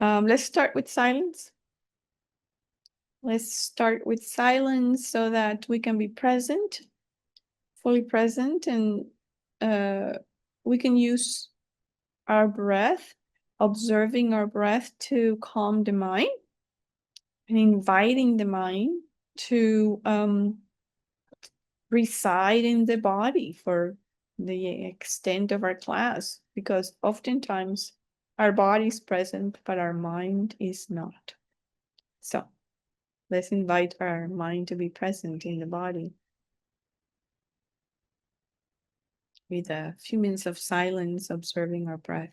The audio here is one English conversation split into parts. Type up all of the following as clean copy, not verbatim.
Let's start with silence. Let's start with silence so that we can be present, fully present, and we can use our breath, observing our breath to calm the mind and inviting the mind to reside in the body for the extent of our class, because oftentimes our body is present, but our mind is not. So let's invite our mind to be present in the body with a few minutes of silence, observing our breath.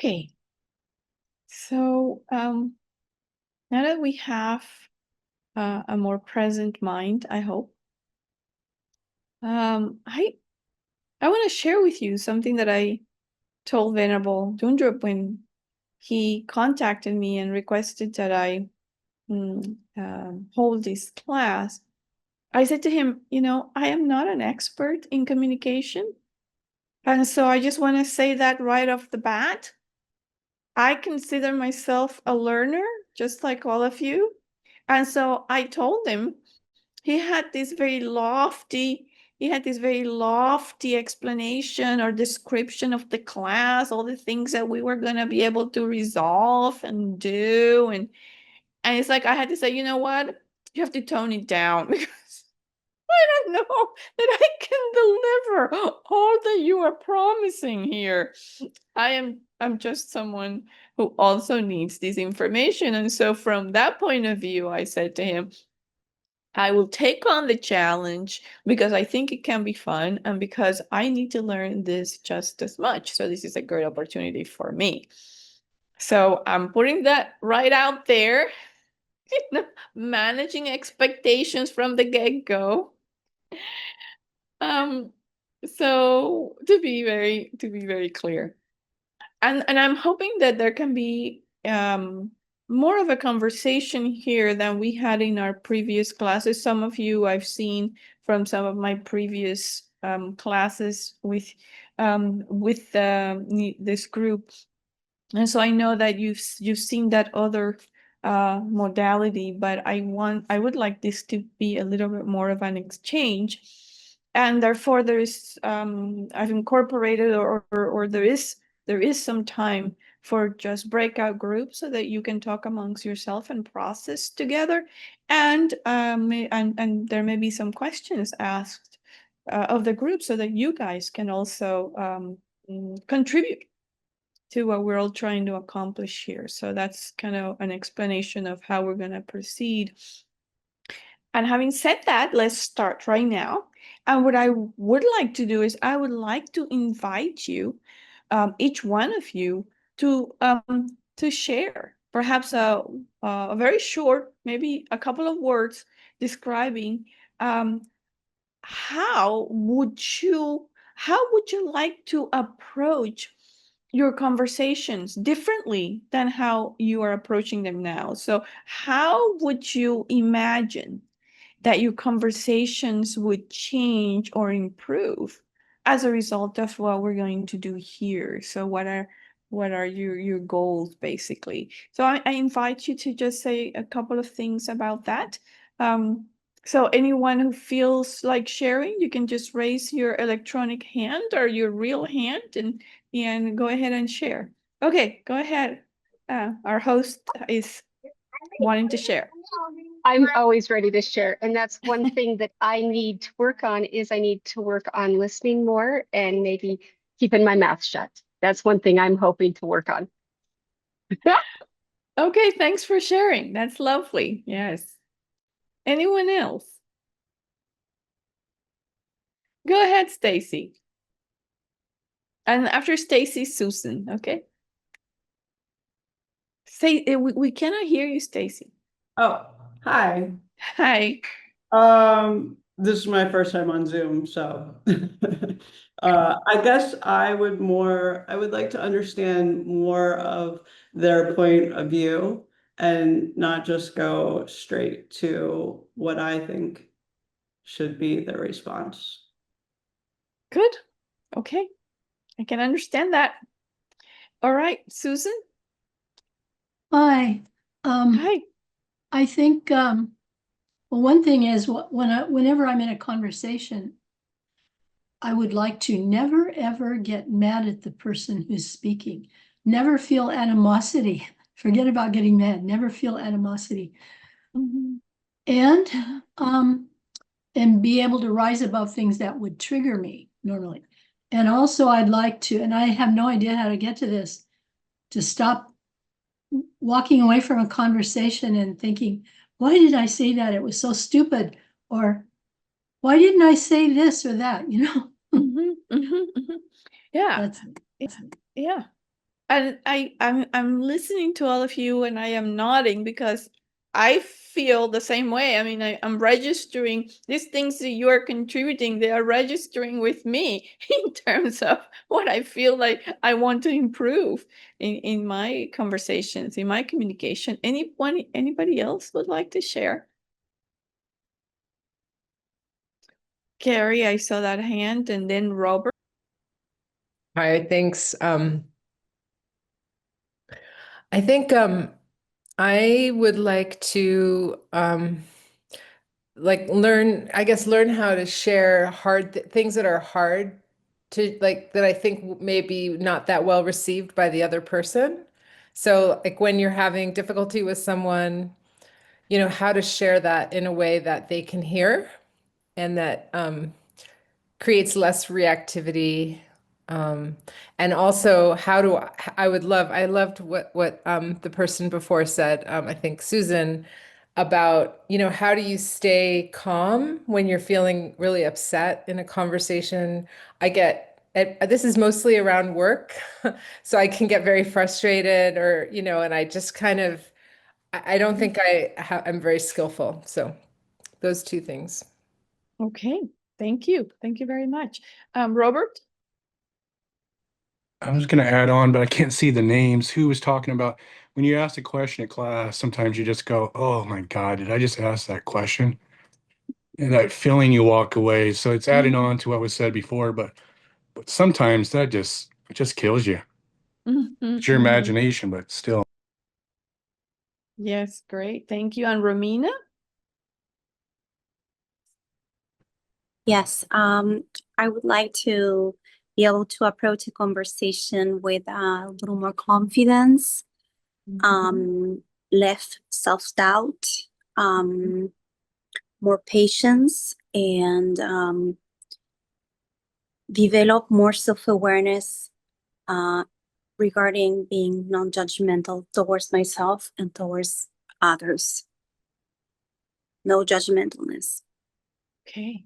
Okay, so now that we have a more present mind, I hope, I want to share with you something that I told Venerable Dundrup when he contacted me and requested that I hold this class. I said to him, I am not an expert in communication. And so I just want to say that right off the bat. I consider myself a learner, just like all of you. And so I told him he had this very lofty explanation or description of the class, all the things that we were going to be able to resolve and do. And it's like I had to say, you know what? You have to tone it down because I don't know that I can deliver all that you are promising here. I'm just someone who also needs this information. And so from that point of view, I said to him, I will take on the challenge because I think it can be fun and because I need to learn this just as much. So this is a great opportunity for me. So I'm putting that right out there, managing expectations from the get-go. So to be very clear. And I'm hoping that there can be more of a conversation here than we had in our previous classes. Some of you I've seen from some of my previous classes with this group, and so I know that you've seen that other modality, but I would like this to be a little bit more of an exchange, and therefore I've incorporated or there is some time for just breakout groups so that you can talk amongst yourself and process together, and there may be some questions asked of the group so that you guys can also contribute to what we're all trying to accomplish here. So that's kind of an explanation of how we're going to proceed. And having said that, let's start right now. And what I would like to do is I would like to invite you, each one of you, to share perhaps a very short, maybe a couple of words describing how would you like to approach your conversations differently than how you are approaching them now? So how would you imagine that your conversations would change or improve as a result of what we're going to do here? So what are your goals basically? So I invite you to just say a couple of things about that. So anyone who feels like sharing, you can just raise your electronic hand or your real hand and go ahead and share. Okay, go ahead. Our host is wanting to share. I'm always ready to share. And that's one thing that I need to work on is I need to work on listening more and maybe keeping my mouth shut. That's one thing I'm hoping to work on. Okay, thanks for sharing. That's lovely. Yes. Anyone else? Go ahead, Stacy. And after Stacy, Susan, okay? Say we cannot hear you, Stacy. Oh, hi. Hi. This is my first time on Zoom, so I guess I would like to understand more of their point of view and not just go straight to what I think should be the response. Good. Okay. I can understand that. All right, Susan. Hi. Hi. I think well, one thing is whenever I'm in a conversation, I would like to never ever get mad at the person who's speaking. Never feel animosity. Forget about getting mad. Never feel animosity. And be able to rise above things that would trigger me normally. And also I'd like to, and I have no idea how to get to this, to stop walking away from a conversation and thinking, why did I say that? It was so stupid. Or why didn't I say this or that? Yeah. That's yeah. And I'm listening to all of you and I am nodding because I feel the same way. I mean, I'm registering these things that you are contributing, they are registering with me in terms of what I feel like I want to improve in my conversations, in my communication. Anybody else would like to share? Carrie, I saw that hand, and then Robert. Hi, thanks. I think I would like to learn how to share hard things that are hard to that I think maybe not that well received by the other person. So like when you're having difficulty with someone, how to share that in a way that they can hear and that creates less reactivity. And also I loved what the person before said, I think Susan, about, how do you stay calm when you're feeling really upset in a conversation? This is mostly around work, so I can get very frustrated or, and I just kind of, I don't think I'm very skillful. So those two things. Okay, thank you. Thank you very much. Robert? I was going to add on, but I can't see the names. Who was talking about when you ask a question in class, sometimes you just go, oh my God, did I just ask that question? And that feeling you walk away. So it's adding on to what was said before, but sometimes that it just kills you. It's your imagination, but still. Yes, great. Thank you. And Romina? Yes, I would like to be able to approach a conversation with a little more confidence, less self-doubt, more patience, and develop more self-awareness regarding being non-judgmental towards myself and towards others. No judgmentalness. Okay.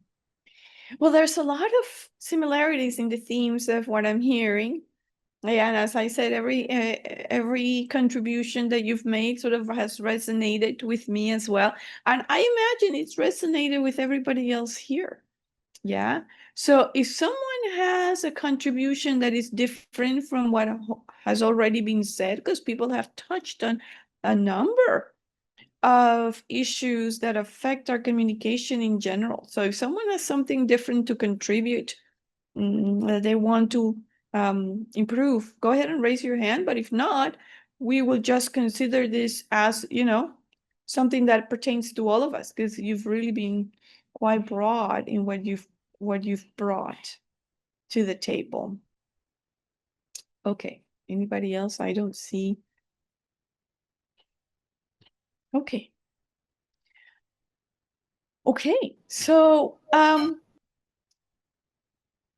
Well, there's a lot of similarities in the themes of what I'm hearing. And as I said, every contribution that you've made sort of has resonated with me as well. And I imagine it's resonated with everybody else here. Yeah. So if someone has a contribution that is different from what has already been said, because people have touched on a number of issues that affect our communication in general. So if someone has something different to contribute, they want to improve, go ahead and raise your hand. But if not, we will just consider this as, something that pertains to all of us, because you've really been quite broad in what you've brought to the table. Okay, anybody else? I don't see. Okay. Okay, so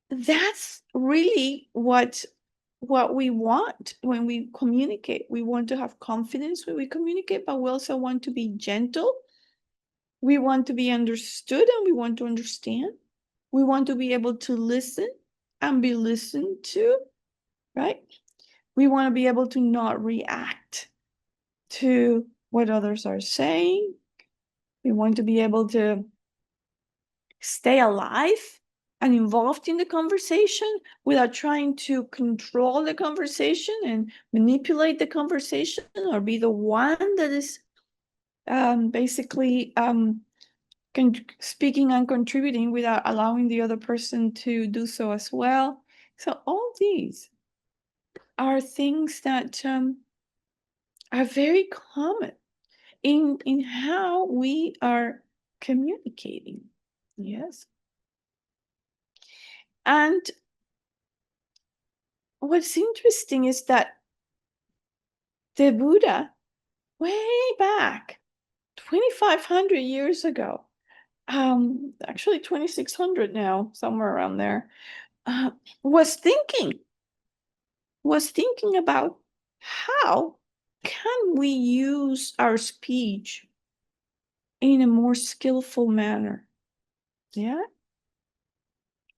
that's really what we want when we communicate. We want to have confidence when we communicate, but we also want to be gentle. We want to be understood and we want to understand. We want to be able to listen and be listened to, right? We want to be able to not react to what others are saying. We want to be able to stay alive and involved in the conversation without trying to control the conversation and manipulate the conversation or be the one that is basically speaking and contributing without allowing the other person to do so as well. So all these are things that are very common in how we are communicating. Yes. And what's interesting is that the Buddha, way back 2,500 years ago, actually 2,600 now, somewhere around there, was thinking about how can we use our speech in a more skillful manner. Yeah.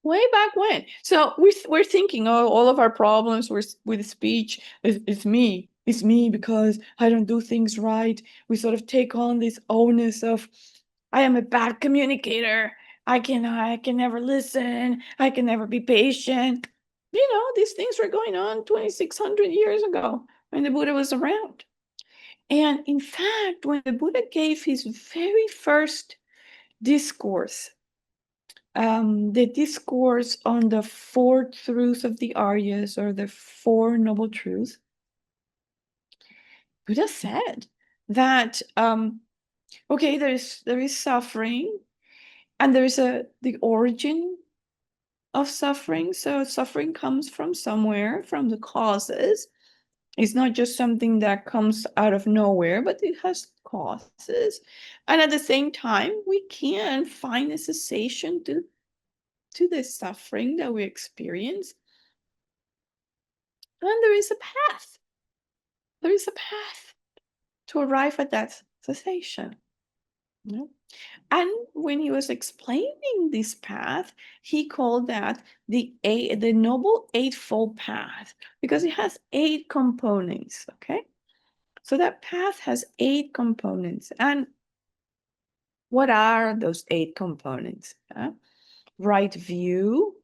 Way back when. So we're thinking, oh, all of our problems with speech is me. it's me because I don't do things right. We sort of take on this onus of, I am a bad communicator. I can never listen. I can never be patient. You know, these things were going on 2,600 years ago when the Buddha was around. And in fact, when the Buddha gave his very first discourse, the discourse on the four truths of the Aryas, or the Four Noble Truths, Buddha said that okay, there is suffering, and there is the origin of suffering. So suffering comes from somewhere, from the causes. It's not just something that comes out of nowhere, but it has causes. And at the same time, we can find a cessation to the suffering that we experience. And there is a path. There is a path to arrive at that cessation. Yeah. And when he was explaining this path, he called that the Noble Eightfold Path, because it has 8 components, okay? So that path has 8 components. And what are those 8 components? Right view,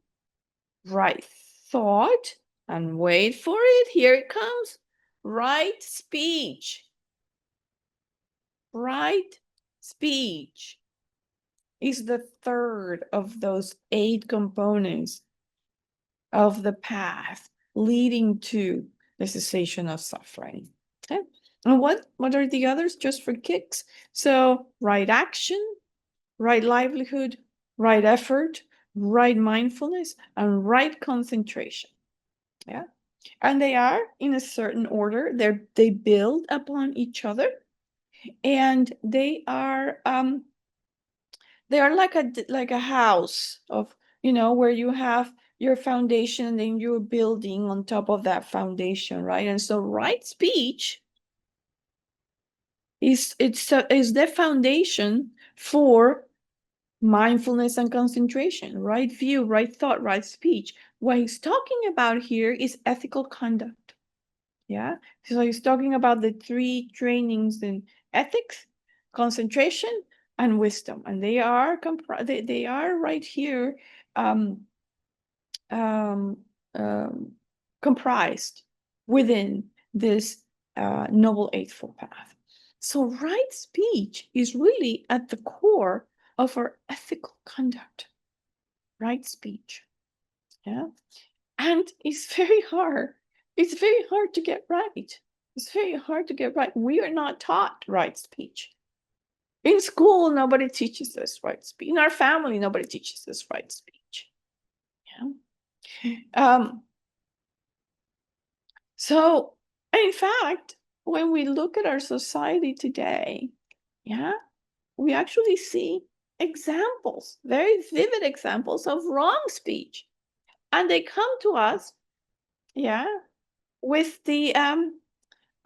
right thought, and wait for it, here it comes, right speech. Right speech is the third of those 8 components of the path leading to the cessation of suffering. Okay? And what are the others, just for kicks? So right action, right livelihood, right effort, right mindfulness, and right concentration. Yeah. And they are in a certain order. They build upon each other, and they are like a house of, where you have your foundation and then you're building on top of that foundation, right? And so right speech is the foundation for mindfulness and concentration. Right view, right thought, right speech. What he's talking about here is ethical conduct. Yeah, so he's talking about the 3 trainings in ethics, concentration, and wisdom, and they are they are right here um, comprised within this Noble Eightfold Path. So right speech is really at the core of our ethical conduct. Right speech, yeah, and it's very hard. It's very hard to get right. It's very hard to get right. We are not taught right speech. In school, nobody teaches us right speech. In our family, nobody teaches us right speech. Yeah. So, in fact, when we look at our society today, yeah, we actually see examples, very vivid examples of wrong speech. And they come to us, yeah, with the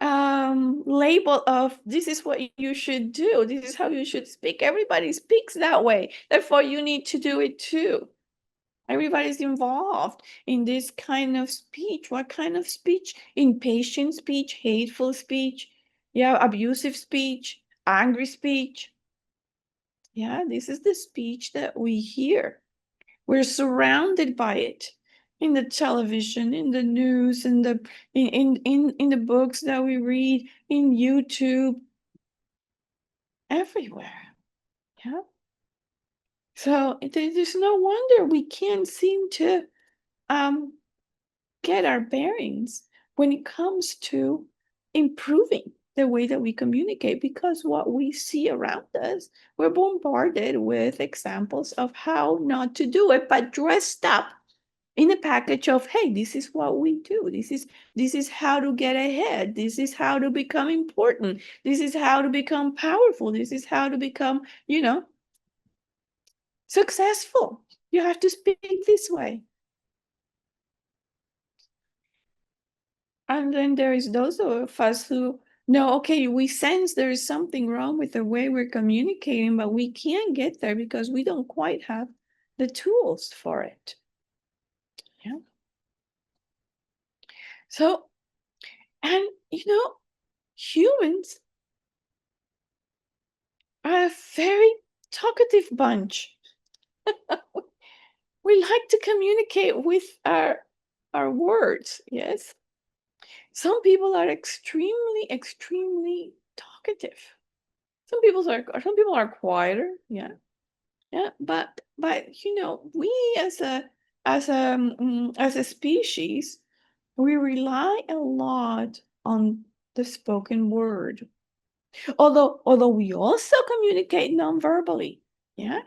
label of, this is what you should do, this is how you should speak. Everybody speaks that way, therefore you need to do it too. Everybody's involved in this kind of speech. What kind of speech? Impatient speech, hateful speech, yeah, abusive speech, angry speech. Yeah, this is the speech that we hear. We're surrounded by it in the television, in the news, in the books that we read, in YouTube, everywhere. Yeah. So there's no wonder we can't seem to get our bearings when it comes to improving the way that we communicate, because what we see around us, we're bombarded with examples of how not to do it, but dressed up in a package of, hey, this is what we do, this is how to get ahead, this is how to become important, this is how to become powerful, this is how to become, successful. You have to speak this way. And then there is those of us who know, okay, we sense there is something wrong with the way we're communicating, but we can't get there because we don't quite have the tools for it. Yeah. So And humans are a very talkative bunch. We like to communicate with our words, yes. Some people are extremely talkative. Some people are quieter, yeah. Yeah, but we as a species, we rely a lot on the spoken word. Although we also communicate non-verbally, yeah.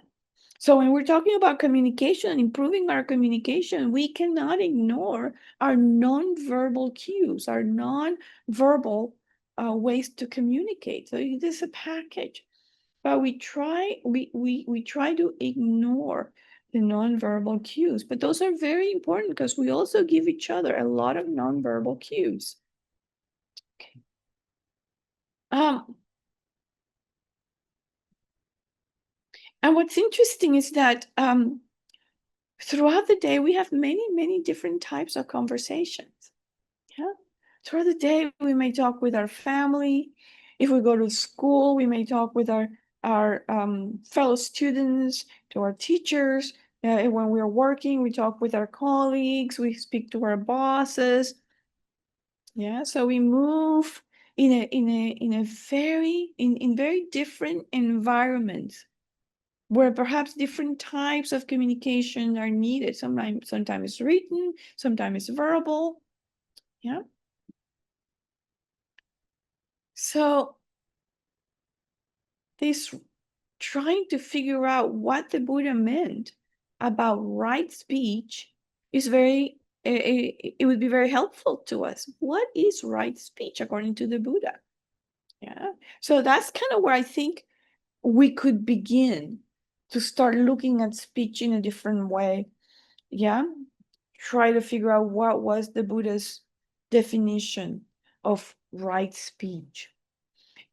So when we're talking about communication, improving our communication, we cannot ignore our non-verbal cues, our non-verbal ways to communicate. So it is a package, but we try to ignore the non-verbal cues. But those are very important because we also give each other a lot of non-verbal cues. Okay. And what's interesting is that throughout the day, we have many different types of conversations. Yeah. Throughout the day, we may talk with our family. If we go to school, we may talk with our fellow students, to our teachers. When we're working, we talk with our colleagues. We speak to our bosses. Yeah. So we move in very different environments, where perhaps different types of communication are needed. Sometimes written, sometimes verbal. Yeah. So this trying to figure out what the Buddha meant about right speech is it would be very helpful to us. What is right speech according to the Buddha? Yeah. So that's kind of where I think we could begin to start looking at speech in a different way. Yeah. Try to figure out what was the Buddha's definition of right speech.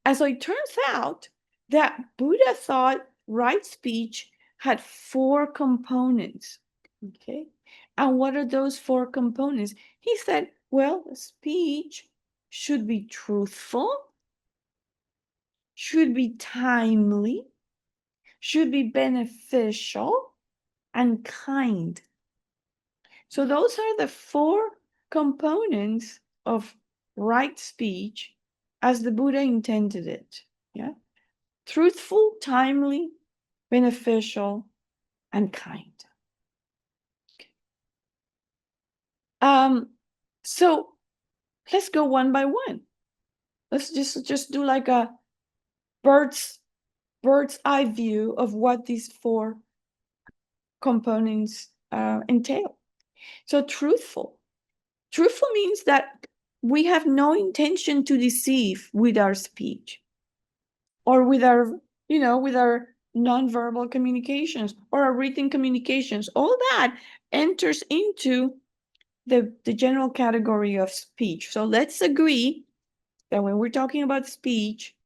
And so it turns out that Buddha thought right speech had 4 components. Okay. And what are those 4 components? He said, well, speech should be truthful, should be timely, should be beneficial, and kind. So those are the 4 components of right speech as the Buddha intended it. Yeah. Truthful, timely, beneficial, and kind. So let's go one by one. Let's just do like a bird's eye view of what these 4 components entail. So truthful means that we have no intention to deceive with our speech, or with our nonverbal communications, or our written communications. All that enters into the general category of speech. So let's agree that when we're talking about speech,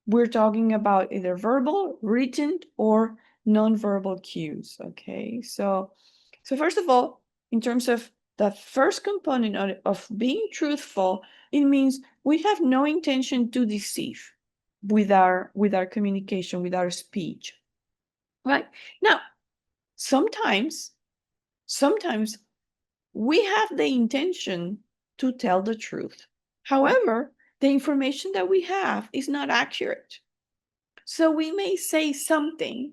we're talking about either verbal, written, or nonverbal cues. Okay, so first of all, in terms of the first component of being truthful, it means we have no intention to deceive with our communication, with our speech. Right? Now, sometimes we have the intention to tell the truth. However, the information that we have is not accurate. So we may say something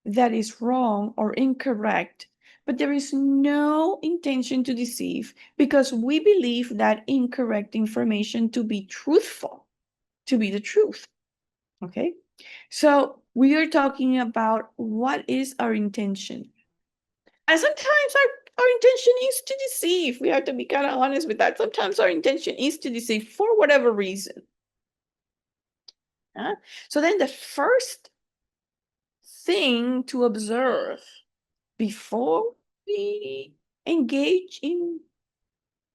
that is wrong or incorrect, but there is no intention to deceive, because we believe that incorrect information to be truthful, to be the truth. Okay? So we are talking about what is our intention. And sometimes our intention is to deceive. We have to be kind of honest with that. Sometimes our intention is to deceive for whatever reason. So then the first thing to observe before we engage in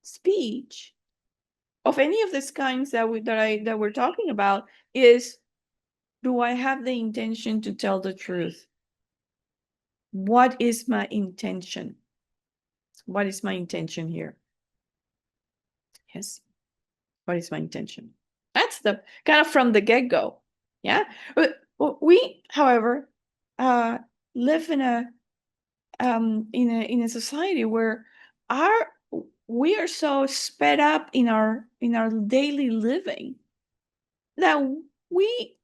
speech of any of these kinds that we're talking about is, do I have the intention to tell the truth? What is my intention? What is my intention here? Yes. What is my intention? That's the kind of from the get-go. Yeah. But we, however, live in a society where we are so sped up in our daily living that we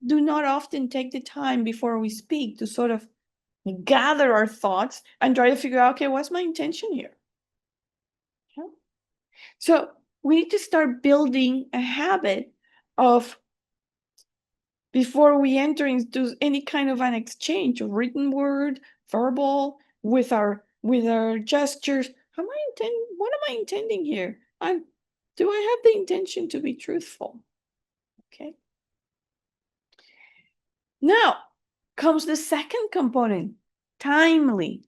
do not often take the time before we speak to sort of gather our thoughts and try to figure out, okay, what's my intention here? Yeah. So we need to start building a habit of, before we enter into any kind of an exchange, written word, verbal, with our gestures, what am I intending here? Do I have the intention to be truthful? Okay. Now comes the second component, timely.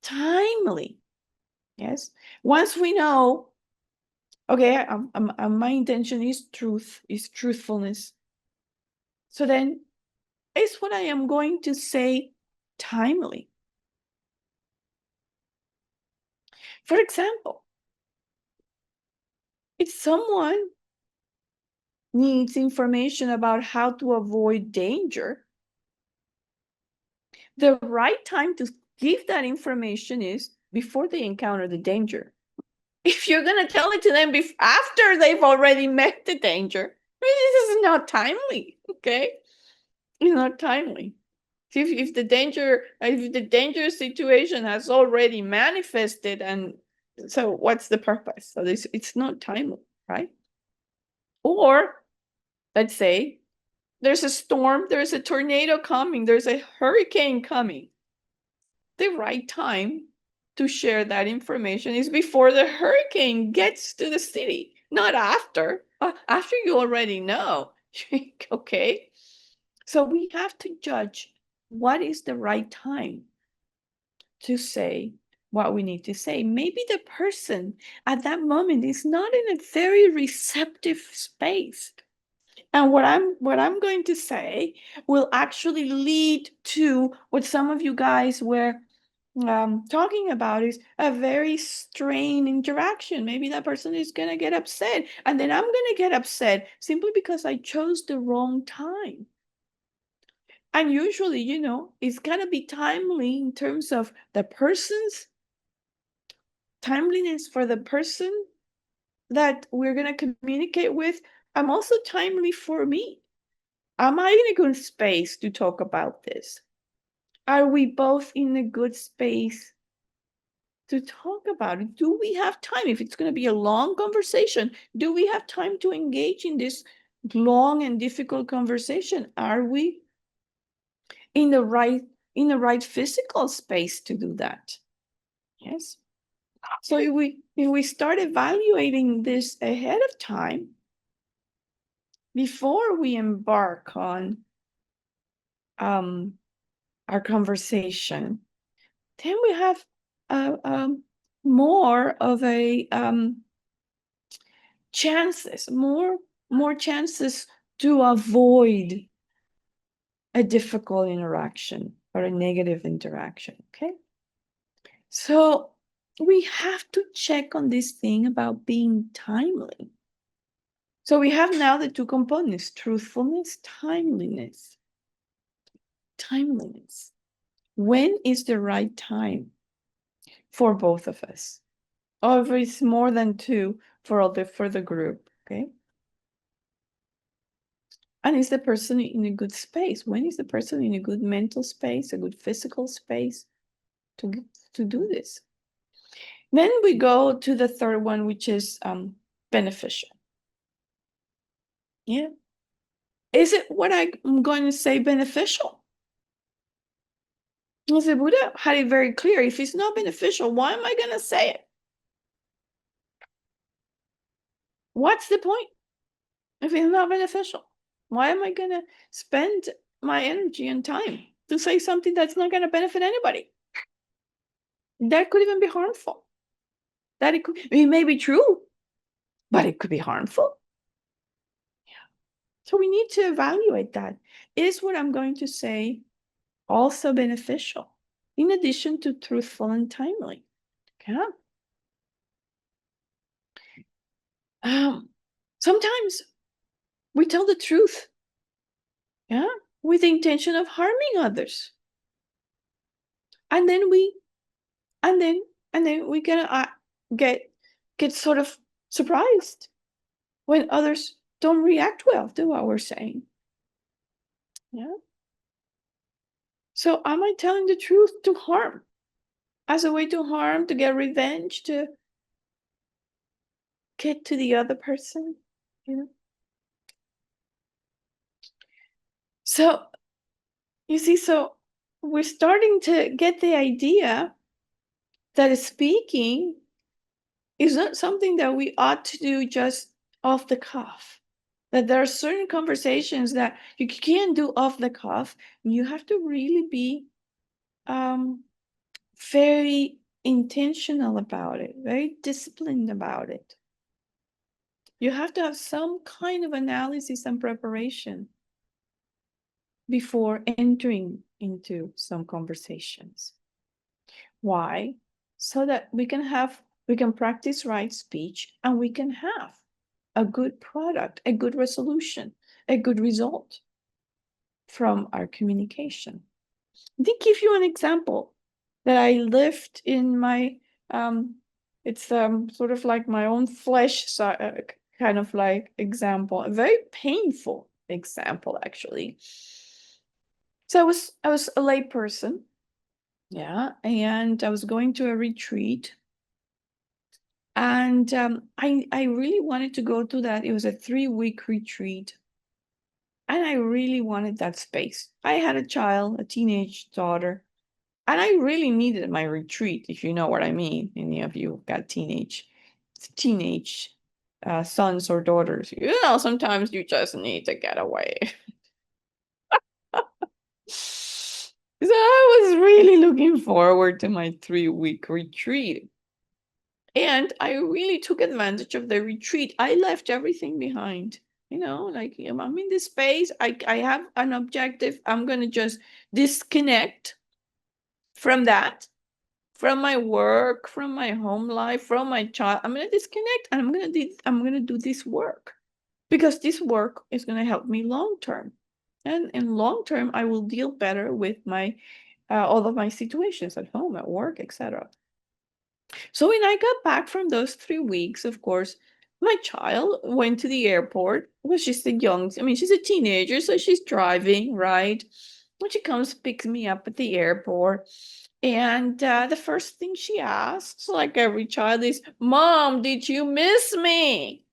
Timely. Yes. Once we know, okay, my intention is truthfulness. So then is what I am going to say timely. For example, if someone needs information about how to avoid danger, the right time to give that information is before they encounter the danger. If you're going to tell it to them after they've already met the danger, this is not timely, okay? It's not timely. If the dangerous situation has already manifested, and so what's the purpose? So it's not timely, right? Or let's say there's a storm, there's a tornado coming, there's a hurricane coming. The right time to share that information is before the hurricane gets to the city, not after. After you already know. Okay. So we have to judge what is the right time to say what we need to say. Maybe the person at that moment is not in a very receptive space. And what I'm going to say will actually lead to what some of you guys were talking about, is a very strained interaction. Maybe that person is going to get upset, and then I'm going to get upset simply because I chose the wrong time. And usually, it's going to be timely in terms of the person's timeliness for the person that we're going to communicate with. I'm also timely for me. Am I in a good space to talk about this? Are we both in a good space to talk about it? Do we have time? If it's going to be a long conversation, do we have time to engage in this long and difficult conversation? Are we in the right physical space to do that? Yes. So if we start evaluating this ahead of time, before we embark on our conversation, then we have more of a chances, more chances to avoid a difficult interaction or a negative interaction. Okay. So we have to check on this thing about being timely. So we have now the two components: truthfulness, timeliness. Timeliness. When is the right time for both of us? Or if it's more than two, for the group, okay? And is the person in a good space? When is the person in a good mental space, a good physical space to do this? Then we go to the third one, which is beneficial. Yeah. Is it what I'm going to say beneficial? Well, the Buddha had it very clear. If it's not beneficial, why am I going to say it? What's the point if it's not beneficial? Why am I going to spend my energy and time to say something that's not going to benefit anybody? That could even be harmful. It may be true, but it could be harmful. Yeah. So we need to evaluate that. Is what I'm going to say also beneficial, in addition to truthful and timely? Okay. Sometimes we tell the truth, yeah, with the intention of harming others. And then we gonna get sort of surprised when others don't react well to what we're saying. Yeah. So am I telling the truth to harm? As a way to harm, to get revenge, to get to the other person? You know? So you see, so we're starting to get the idea that speaking is not something that we ought to do just off the cuff. That there are certain conversations that you can't do off the cuff. You have to really be very intentional about it, very disciplined about it. You have to have some kind of analysis and preparation before entering into some conversations. Why? So that we can practice right speech and we can have a good product, a good resolution, a good result from our communication. Let me give you an example that I lived in my, it's sort of like my own flesh kind of like example, a very painful example actually. So I was a lay person, yeah, and I was going to a retreat, and I really wanted to go to that. It was a 3-week retreat, and I really wanted that space. I had a child, a teenage daughter, and I really needed my retreat, if you know what I mean. Any of you got teenage sons or daughters, you know, sometimes you just need to get away. So I was really looking forward to my 3-week retreat. And I really took advantage of the retreat. I left everything behind. You know, like I'm in this space. I have an objective. I'm going to just disconnect from that, from my work, from my home life, from my child. I'm going to disconnect and I'm going to do this work because this work is going to help me long term. And in long term, I will deal better with my all of my situations at home, at work, etc. So when I got back from those 3 weeks, of course, my child went to the airport. Well, she's she's a teenager, so she's driving, right? When she comes, picks me up at the airport. And the first thing she asks, like every child, is, Mom, did you miss me?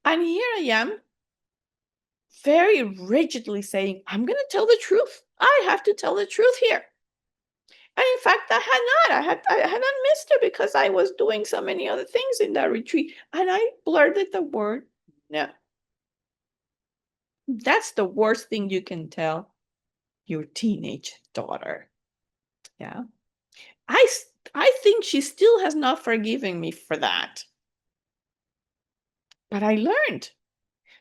And here I am, very rigidly saying, I'm going to tell the truth. I have to tell the truth here. And in fact, I had not. I had not missed her because I was doing so many other things in that retreat. And I blurted the word no. That's the worst thing you can tell your teenage daughter. Yeah. I think she still has not forgiven me for that. But I learned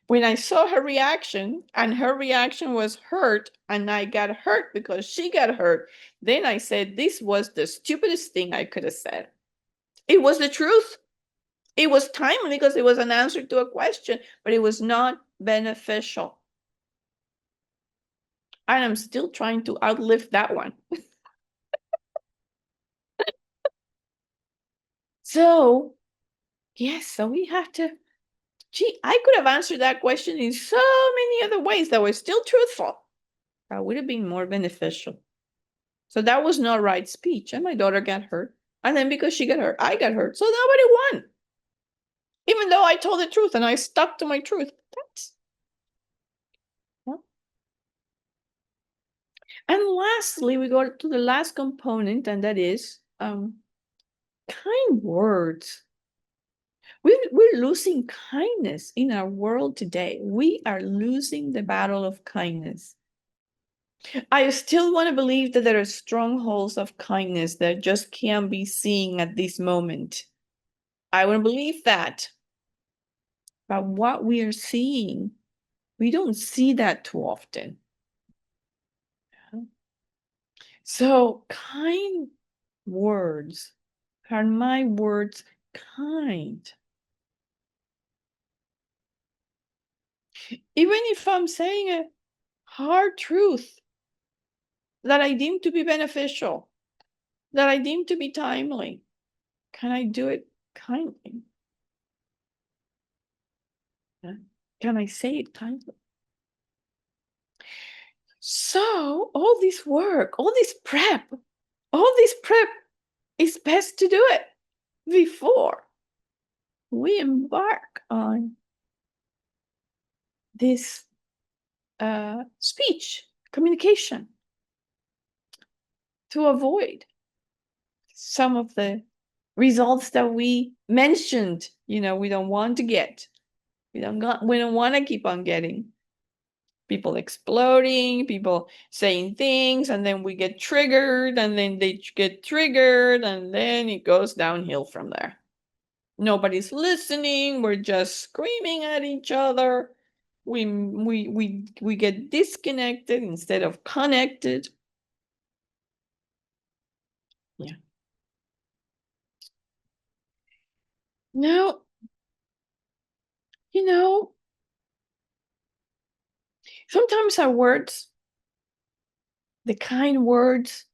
when I saw her reaction, and her reaction was hurt, and I got hurt because she got hurt. Then I said, this was the stupidest thing I could have said. It was the truth. It was timely because it was an answer to a question, but it was not beneficial. And I'm still trying to outlive that one. So, yes, so we have to, I could have answered that question in so many other ways that were still truthful. That would have been more beneficial. So that was not right speech. And my daughter got hurt. And then because she got hurt, I got hurt. So nobody won. Even though I told the truth and I stuck to my truth. And lastly, we go to the last component, and that is kind words. We're losing kindness in our world today. We are losing the battle of kindness. I still want to believe that there are strongholds of kindness that just can't be seen at this moment. I want to believe that. But what we are seeing, we don't see that too often. So kind words, are my words kind? Even if I'm saying a hard truth that I deem to be beneficial, that I deem to be timely, can I do it kindly? Yeah. Can I say it kindly? So all this work, all this prep is best to do it before we embark on this speech communication, to avoid some of the results that we mentioned, we don't want to get. We don't want to keep on getting people exploding, people saying things, and then we get triggered, and then they get triggered, and then it goes downhill from there. Nobody's listening. We're just screaming at each other. We get disconnected instead of connected. Yeah. Now, sometimes our words, the kind words,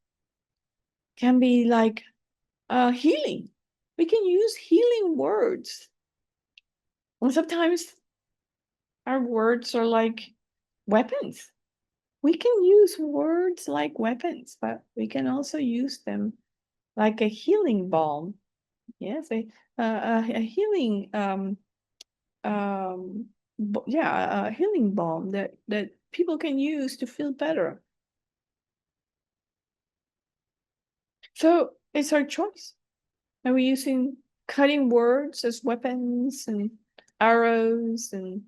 can be like healing. We can use healing words. And sometimes our words are like weapons. We can use words like weapons, but we can also use them like a healing balm. Yes, a healing a healing balm that people can use to feel better. So it's our choice. Are we using cutting words as weapons and arrows and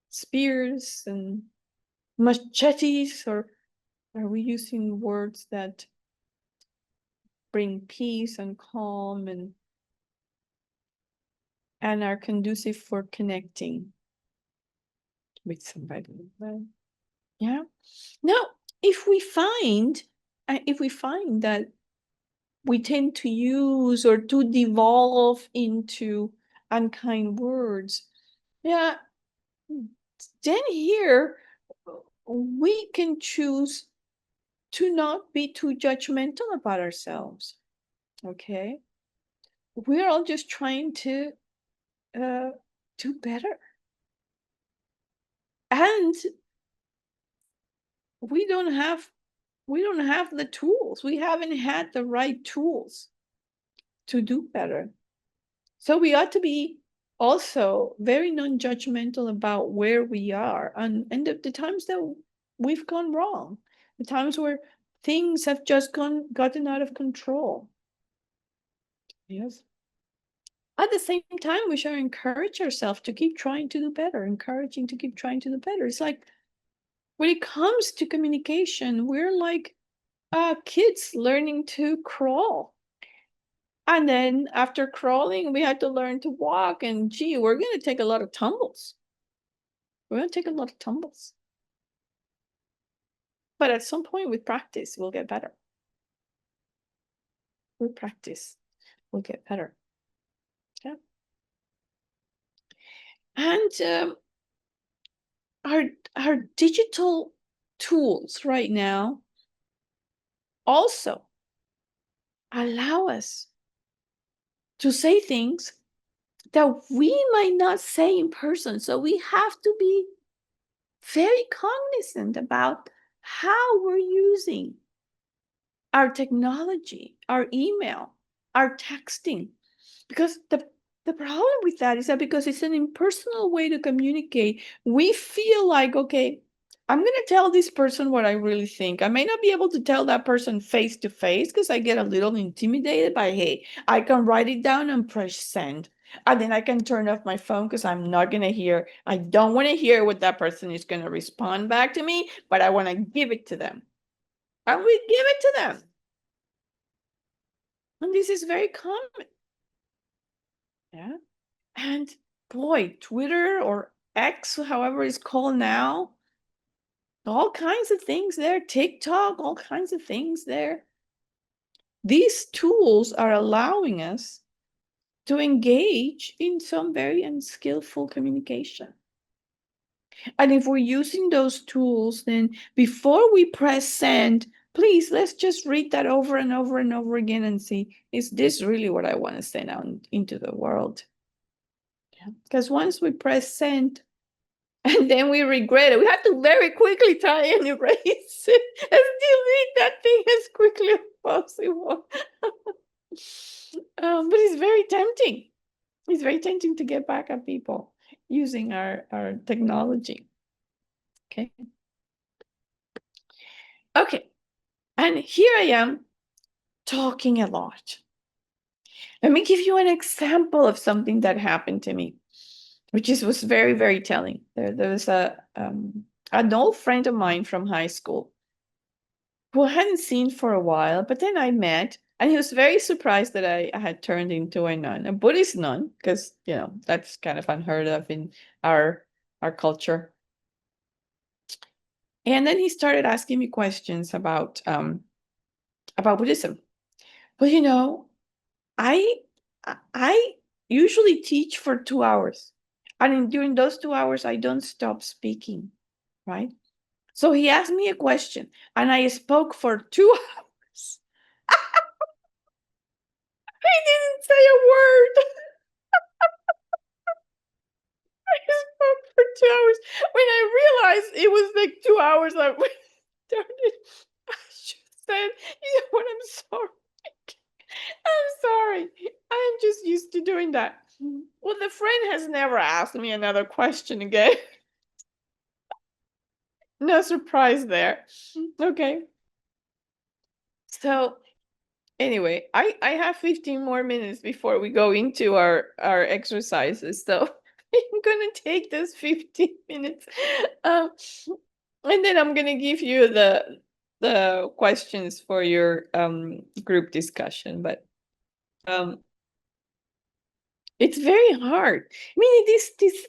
spears and machetes, or are we using words that bring peace and calm and are conducive for connecting with somebody? Yeah. Now, if we find that we tend to use or to devolve into unkind words, yeah, then here we can choose to not be too judgmental about ourselves. Okay, we're all just trying to do better, and we don't have the tools. We haven't had the right tools to do better. So we ought to be also very non-judgmental about where we are and the times that we've gone wrong, the times where things have just gotten out of control. Yes. At the same time, we should encourage ourselves to keep trying to do better, encouraging to keep trying to do better. It's like when it comes to communication, we're like kids learning to crawl. And then after crawling, we had to learn to walk. And gee, we're going to take a lot of tumbles. We're going to take a lot of tumbles. But at some point with practice, we'll get better. With practice, we'll get better. Yeah. And our digital tools right now also allow us to say things that we might not say in person. So we have to be very cognizant about how we're using our technology, our email, our texting. Because the problem with that is that because it's an impersonal way to communicate, we feel like, okay, I'm going to tell this person what I really think. I may not be able to tell that person face to face because I get a little intimidated by, hey, I can write it down and press send. And then I can turn off my phone because I'm not going to hear, I don't want to hear what that person is going to respond back to me, but I want to give it to them. And we give it to them. And this is very common. Yeah. And boy, Twitter or X, however it's called now, all kinds of things there, TikTok, all kinds of things there. These tools are allowing us to engage in some very unskillful communication. And if we're using those tools, then before we press send, please, let's just read that over and over and over again and see, is this really what I want to send out into the world? Because once we press send, and then we regret it, we have to very quickly try and erase it and delete that thing as quickly as possible. But it's very tempting. It's very tempting to get back at people using our technology. Okay. Okay. And here I am talking a lot. Let me give you an example of something that happened to me, which was very, very telling. There was an old friend of mine from high school who I hadn't seen for a while, but then I met, and he was very surprised that I had turned into a nun, a Buddhist nun, because that's kind of unheard of in our culture. And then he started asking me questions about Buddhism. But I usually teach for 2 hours, and during those 2 hours, I don't stop speaking, right? So he asked me a question, and I spoke for 2 hours. I didn't say a word. I spoke for 2 hours. When I realized it was like 2 hours, I just said, you know what, I'm sorry. I'm sorry. I'm just used to doing that. Well, the friend has never asked me another question again. No surprise there. Okay. So anyway, I have 15 more minutes before we go into our exercises. So I'm gonna take those 15 minutes. And then I'm gonna give you the questions for your group discussion. But it's very hard. I mean,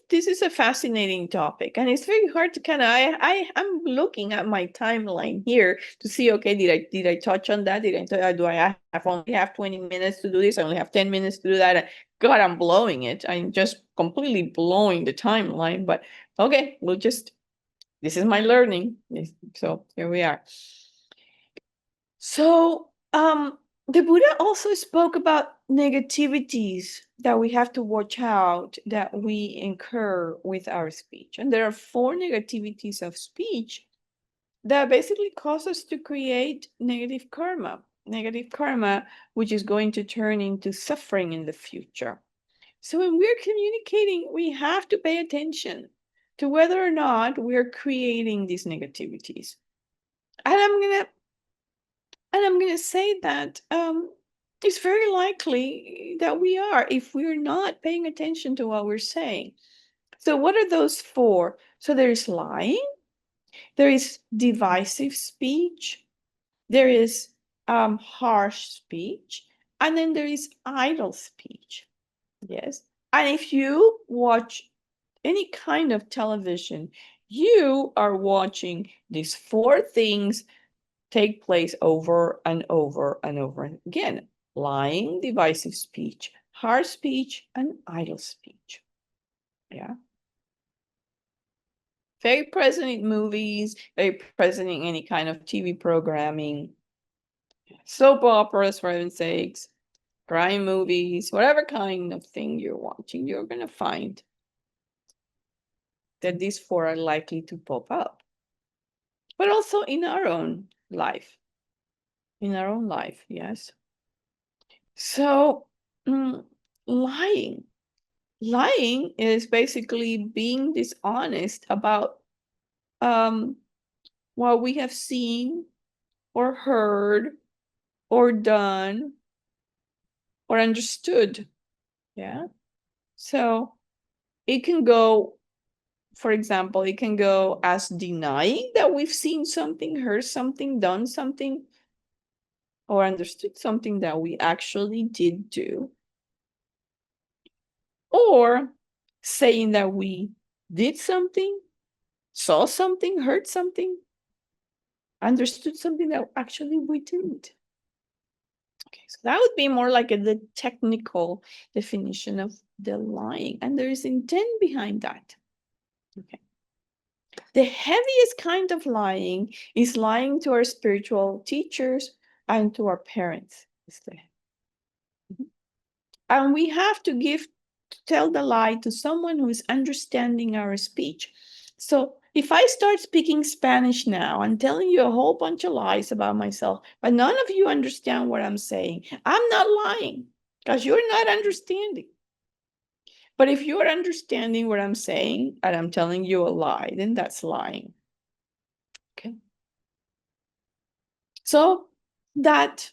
this is a fascinating topic, and it's very hard to kind of. I'm looking at my timeline here to see. Okay, did I touch on that? Do I only have 20 minutes to do this? I only have 10 minutes to do that. God, I'm blowing it. I'm just completely blowing the timeline. But okay, this is my learning. So here we are. So the Buddha also spoke about negativities that we have to watch out that we incur with our speech. And there are 4 negativities of speech that basically cause us to create negative karma, which is going to turn into suffering in the future. So when we're communicating, we have to pay attention to whether or not we're creating these negativities. And I'm going to say that it's very likely that we are, if we're not paying attention to what we're saying. So what are those 4? So there's lying, there is divisive speech, there is harsh speech, and then there is idle speech. Yes. And if you watch any kind of television, you are watching these 4 things take place over and over and over again. Lying, divisive speech, harsh speech, and idle speech. Yeah. Very present in movies, very present in any kind of TV programming, soap operas, for heaven's sakes, crime movies, whatever kind of thing you're watching, you're going to find that these 4 are likely to pop up. But also in our own life. In our own life, yes. So, lying. Lying is basically being dishonest about what we have seen or heard or done or understood. Yeah. So it can go, for example, it can go as denying that we've seen something, heard something, done something, or understood something that we actually did do. Or saying that we did something, saw something, heard something, understood something that actually we didn't. Okay, so that would be more like the technical definition of the lying, and there is intent behind that. Okay. The heaviest kind of lying is lying to our spiritual teachers and to our parents. And we have to tell the lie to someone who is understanding our speech. So if I start speaking Spanish now and telling you a whole bunch of lies about myself, but none of you understand what I'm saying, I'm not lying because you're not understanding. But if you're understanding what I'm saying and I'm telling you a lie, then that's lying. Okay. So that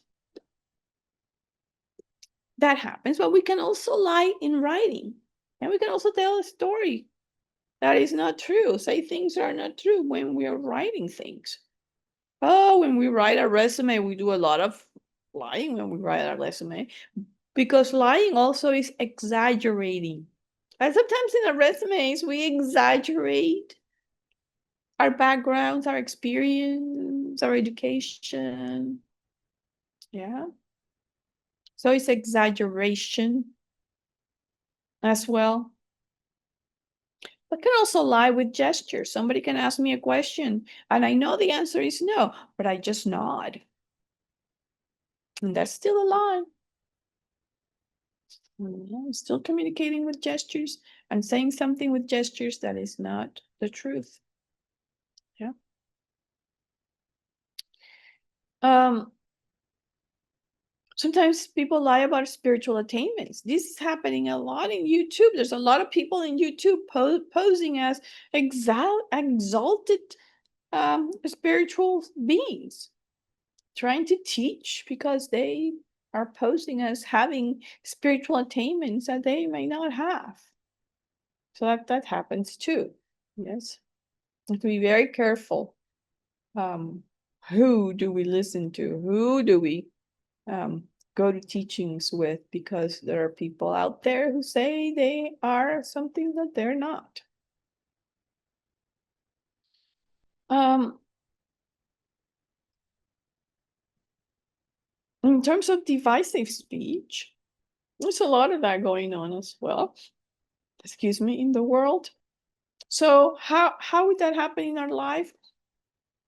happens, but we can also lie in writing, and we can also tell a story that is not true, say things that are not true when we are writing things. Oh, when we write a resume, we do a lot of lying when we write our resume, because lying also is exaggerating. And sometimes in our resumes, we exaggerate our backgrounds, our experience, our education. Yeah. So it's exaggeration as well. But can also lie with gestures. Somebody can ask me a question and I know the answer is no, but I just nod. And that's still a lie. I'm still communicating with gestures and saying something with gestures that is not the truth. Yeah. Sometimes people lie about spiritual attainments. This is happening a lot in YouTube. There's a lot of people in YouTube posing as exalted spiritual beings, trying to teach because they are posing as having spiritual attainments that they may not have. So that happens too. Yes, we have to be very careful. Who do we listen to? Who do we go to teachings with? Because there are people out there who say they are something that they're not. In terms of divisive speech, there's a lot of that going on as well. Excuse me, in the world. So how would that happen in our life?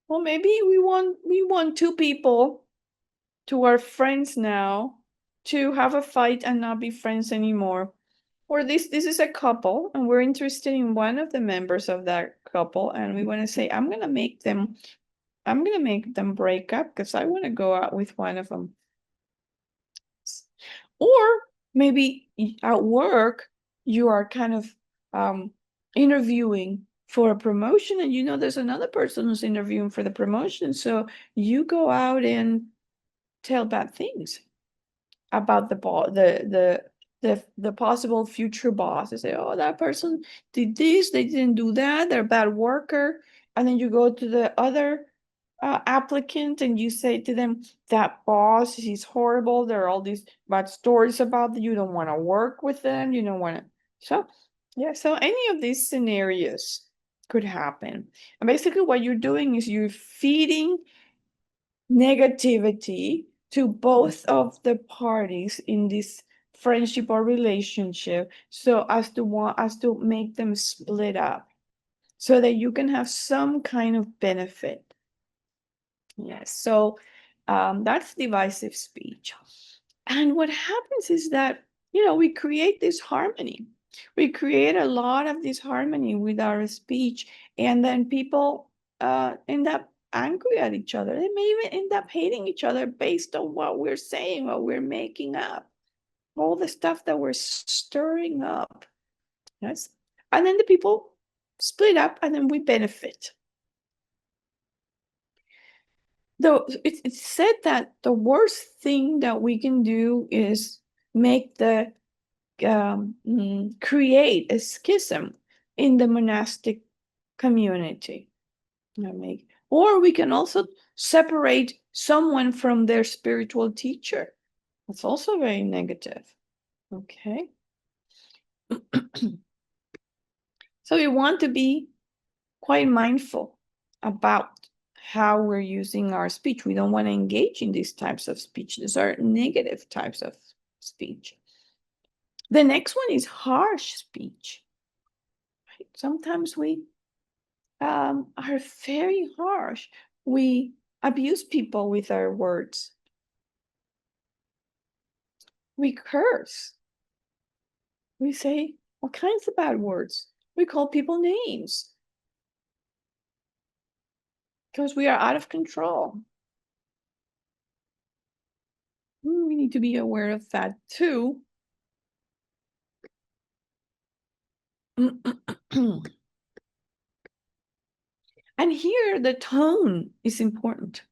Well, maybe we want two people to our friends now to have a fight and not be friends anymore. Or this is a couple and we're interested in one of the members of that couple and we want to say, I'm gonna make them break up because I want to go out with one of them. Or maybe at work you are kind of interviewing for a promotion and you know there's another person who's interviewing for the promotion, so you go out and tell bad things about the possible future boss. They say, oh, that person did this, they didn't do that, they're a bad worker. And then you go to the other applicant and you say to them, that boss, he's horrible, there are all these bad stories about that, you don't want to work with them, you don't want to. So yeah, so any of these scenarios could happen. And basically what you're doing is you're feeding negativity to both of the parties in this friendship or relationship, so as to make them split up so that you can have some kind of benefit. Yes, so that's divisive speech. And what happens is that, we create this harmony. We create a lot of this harmony with our speech, and then people end up angry at each other. They may even end up hating each other based on what we're saying, what we're making up, all the stuff that we're stirring up. Yes. And then the people split up and then we benefit. Though it's said that the worst thing that we can do is make create a schism in the monastic community. Or we can also separate someone from their spiritual teacher. That's also very negative. Okay. So we want to be quite mindful about how we're using our speech. We don't want to engage in these types of speech. These are negative types of speech. The next one is harsh speech. Right? Sometimes we are very harsh. We abuse people with our words. We curse. We say all kinds of bad words. We call people names because we are out of control. We need to be aware of that too. And here the tone is important.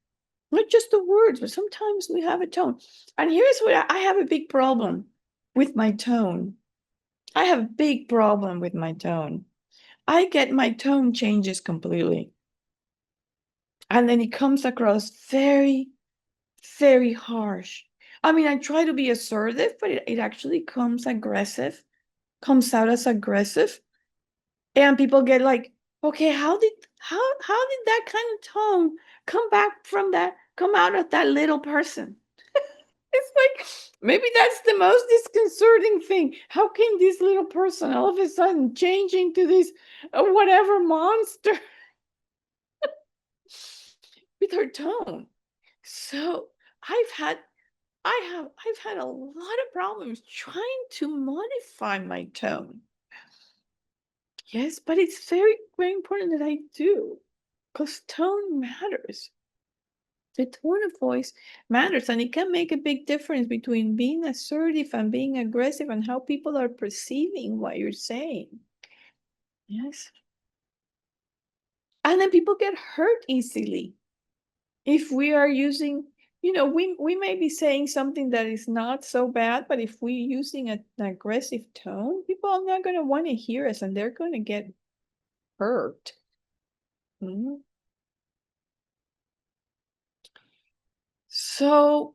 Not just the words, but sometimes we have a tone. And here's what I have a big problem with my tone. I have a big problem with my tone. I get my tone changes completely. And then it comes across very, very harsh. I mean, I try to be assertive, but it actually comes aggressive, comes out as aggressive. And people get like, okay, how did that kind of tone come out of that little person? It's like, maybe that's the most disconcerting thing. How can this little person all of a sudden change into this whatever monster with her tone? So I've had a lot of problems trying to modify my tone. Yes, but it's very, very important that I do, because tone matters. The tone of voice matters, and it can make a big difference between being assertive and being aggressive and how people are perceiving what you're saying. Yes. And then people get hurt easily. If we are using, we may be saying something that is not so bad, but if we're using an aggressive tone, people are not going to want to hear us and they're going to get hurt. Mhm. So,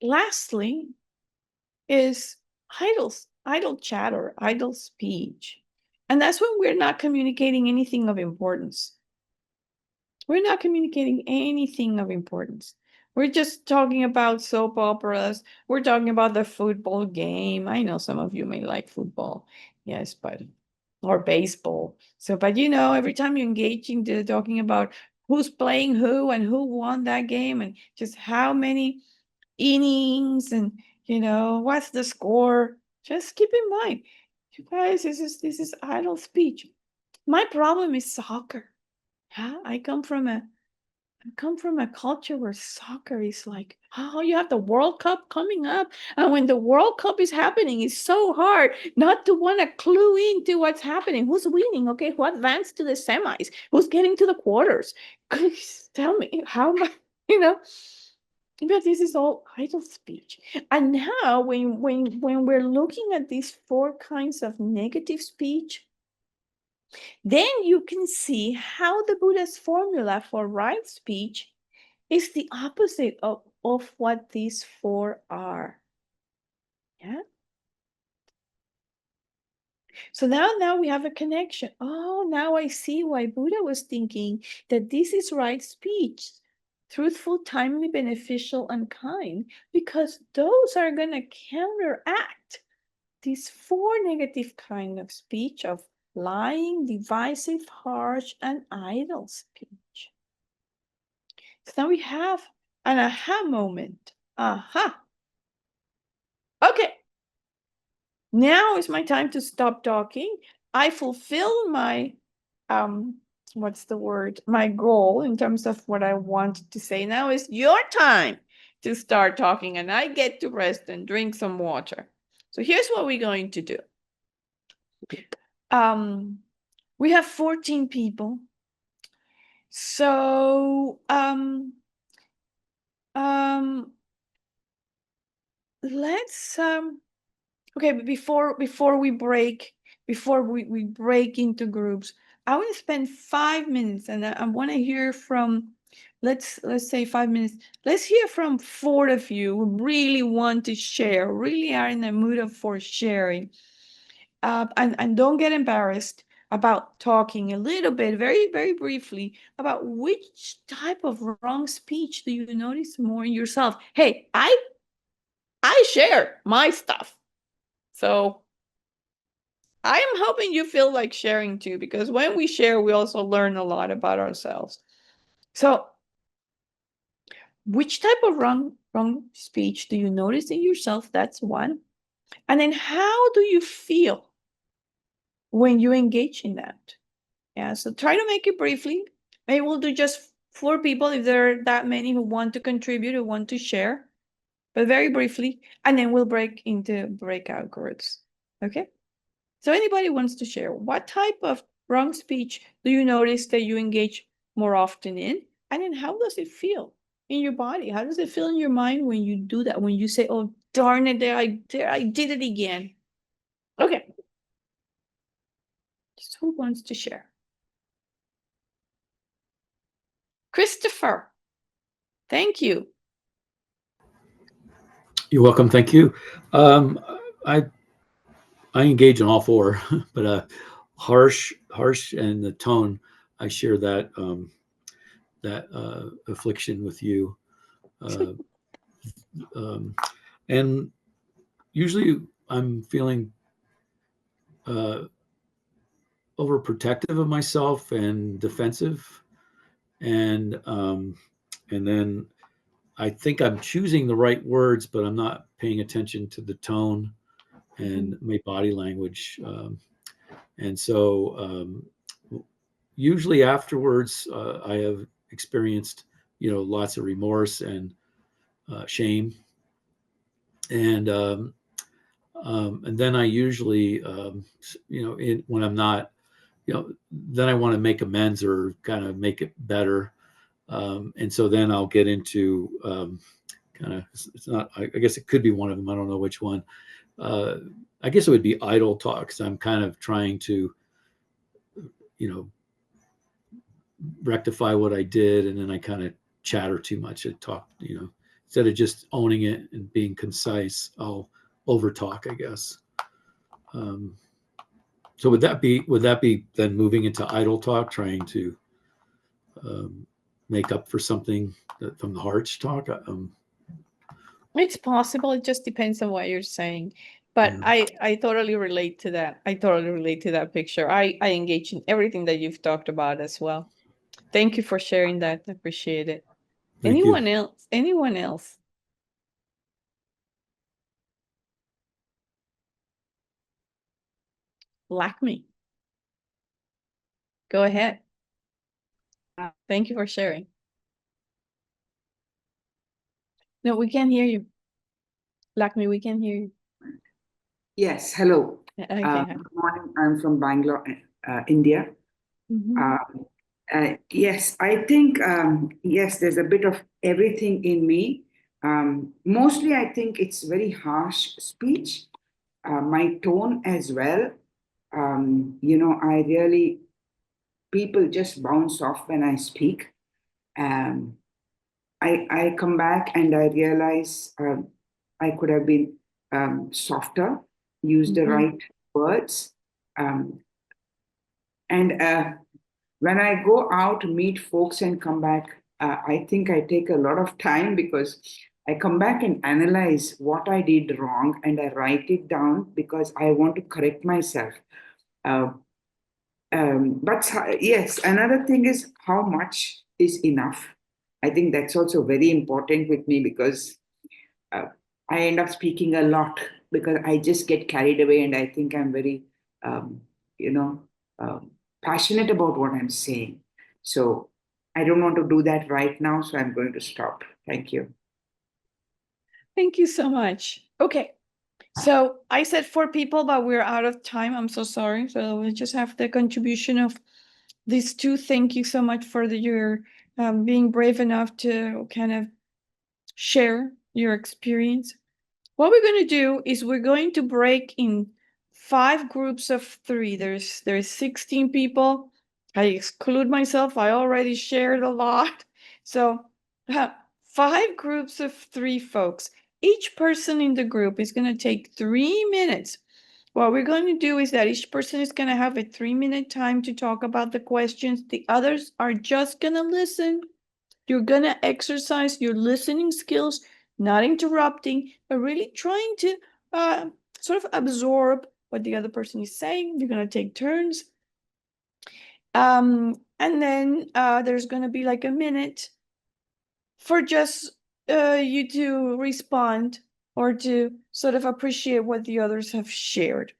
lastly, is idle chatter, idle speech. And that's when we're not communicating anything of importance. We're not communicating anything of importance. We're just talking about soap operas. We're talking about the football game. I know some of you may like football. Yes, but or baseball. So, but every time you engage into talking about who's playing who and who won that game and just how many innings and what's the score, just keep in mind, you guys, this is idle speech. My problem is soccer. Yeah, I come from a culture where soccer is like, oh, you have the World Cup coming up, and when the World Cup is happening, it's so hard not to want to clue into what's happening. Who's winning? Okay, who advanced to the semis? Who's getting to the quarters? Please tell me how much, but this is all idle speech. And now, when we're looking at these 4 kinds of negative speech, then you can see how the Buddha's formula for right speech is the opposite of what these 4 are. Yeah. So now we have a connection. Oh, now I see why Buddha was thinking that this is right speech. Truthful, timely, beneficial, and kind, because those are going to counteract these 4 negative kind of speech of lying, divisive, harsh, and idle speech. So now we have an aha moment. Aha. Okay. Now is my time to stop talking. I fulfill my what's the word? My goal in terms of what I wanted to say. Now is your time to start talking, and I get to rest and drink some water. So here's what we're going to do. We have 14 people. So let's okay, but before we break into groups, I want to spend 5 minutes, and I want to hear from, let's say 5 minutes. Let's hear from 4 of you who really want to share, really are in the mood for sharing. And don't get embarrassed about talking a little bit, very, very briefly, about which type of wrong speech do you notice more in yourself. Hey, I share my stuff. So I am hoping you feel like sharing too, because when we share, we also learn a lot about ourselves. So, which type of wrong speech do you notice in yourself? That's one. And then how do you feel when you engage in that? Yeah, so try to make it briefly. Maybe we'll do just 4 people if there are that many who want to contribute, who want to share, but very briefly. And then we'll break into breakout groups. Okay? So anybody wants to share, what type of wrong speech do you notice that you engage more often in? And then how does it feel in your body? How does it feel in your mind when you do that? When you say, oh, darn it, there I did it again. Okay. Just who wants to share? Christopher, thank you. You're welcome. Thank you. Um, I engage in all 4, but harsh, and the tone. I share that affliction with you, uh, and usually I'm feeling overprotective of myself and defensive, and then I think I'm choosing the right words, but I'm not paying attention to the tone and my body language. And so usually afterwards, I have experienced, lots of remorse and shame. And then I usually, when I'm not, then I want to make amends or kind of make it better. And so then I'll get into kind of, it's not, I guess it could be one of them. I don't know which one. I guess it would be idle talk, because I'm kind of trying to, rectify what I did, and then I kind of chatter too much. I talk, instead of just owning it and being concise, I'll over talk, I guess. So would that be then moving into idle talk, trying to make up for something from the heart's talk? It's possible. It just depends on what you're saying. But Yeah. I totally relate to that. I totally relate to that picture. I engage in everything that you've talked about as well. Thank you for sharing that. I appreciate it. Thank you. Anyone else? Anyone else? Lakme. Go ahead. Thank you for sharing. No, we can't hear you. Lakme, we can't hear you. Yes, hello. Okay. Good morning. I'm from Bangalore, India. Yes, I think, yes, there's a bit of everything in me. Mostly, I think it's very harsh speech, my tone as well. I really, people just bounce off when I speak. I come back and I realize I could have been softer, used the right words. And when I go out, meet folks and come back, I think I take a lot of time, because I come back and analyze what I did wrong and I write it down because I want to correct myself. But yes, another thing is how much is enough. I think that's also very important with me, because uh, I end up speaking a lot because I just get carried away, and I think I'm very, um, you know, passionate about what I'm saying. So I don't want to do that right now, so I'm going to stop. Thank you. Thank you so much. Okay. So I said 4 people, but we're out of time. I'm so sorry. So we just have the contribution of these 2. Thank you so much for your being brave enough to kind of share your experience. What we're going to do is we're going to break in 5 groups of 3. There's 16 people. I exclude myself. I already shared a lot. So 5 groups of 3 folks. Each person in the group is going to take 3 minutes. What we're going to do is that each person is going to have a 3-minute time to talk about the questions. The others are just going to listen. You're going to exercise your listening skills, not interrupting, but really trying to sort of absorb what the other person is saying. You're going to take turns. And then there's going to be like a minute for just you to respond or to sort of appreciate what the others have shared.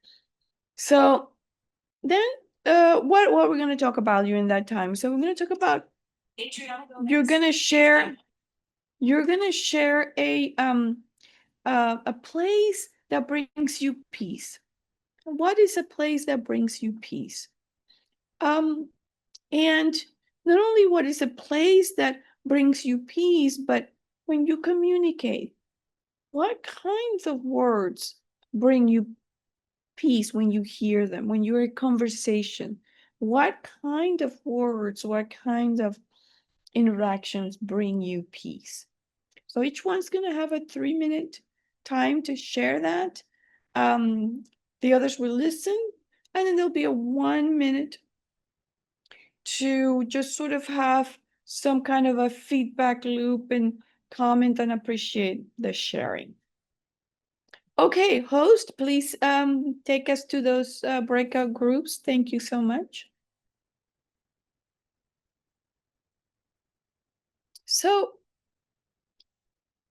So then what we're going to talk about during that time. So we're going to talk about, you're going to share a place that brings you peace. What is a place that brings you peace? And not only what is a place that brings you peace, but when you communicate, what kinds of words bring you peace when you hear them, when you're in conversation? What kind of words, what kind of interactions bring you peace? So each one's going to have a 3-minute time to share that. The others will listen, and then there'll be a 1 minute to just sort of have some kind of a feedback loop and comment and appreciate the sharing. Okay, host, please take us to those breakout groups. Thank you so much. So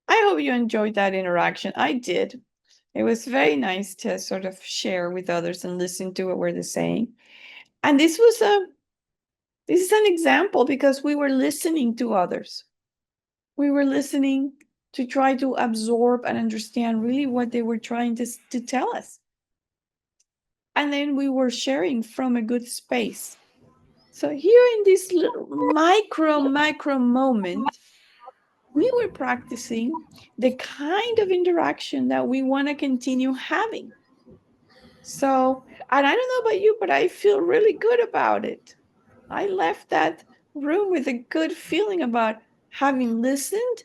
I hope you enjoyed that interaction. I did. It was very nice to sort of share with others and listen to what they're saying. And this is an example because we were listening to others. We were listening to try to absorb and understand really what they were trying to tell us. And then we were sharing from a good space. So here in this little micro moment, we were practicing the kind of interaction that we want to continue having. So, and I don't know about you, but I feel really good about it. I left that room with a good feeling about having listened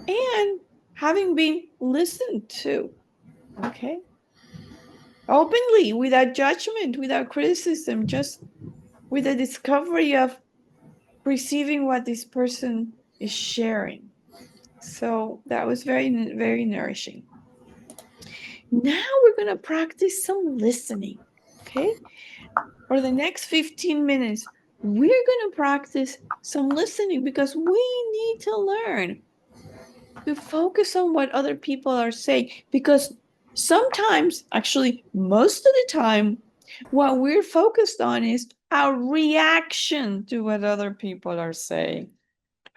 and having been listened to. Okay. Openly, without judgment, without criticism, just with a discovery of receiving what this person is sharing. So that was very, very nourishing. Now we're going to practice some listening. Okay. For the next 15 minutes, we're going to practice some listening because we need to learn to focus on what other people are saying. Because sometimes, actually, most of the time, what we're focused on is our reaction to what other people are saying.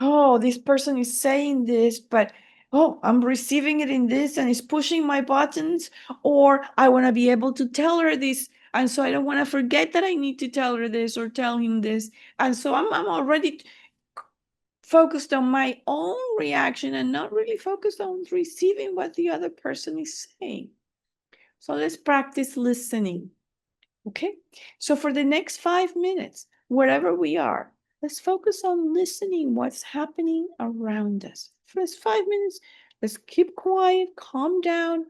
Oh, this person is saying this, but oh, I'm receiving it in this and it's pushing my buttons, or I want to be able to tell her this. And so I don't want to forget that I need to tell her this or tell him this. And so I'm already focused on my own reaction and not really focused on receiving what the other person is saying. So let's practice listening. Okay. So for the next 5 minutes, wherever we are, let's focus on listening what's happening around us. For this 5 minutes, let's keep quiet, calm down.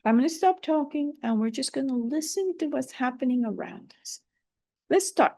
I'm going to stop talking and we're just going to listen to what's happening around us. Let's start.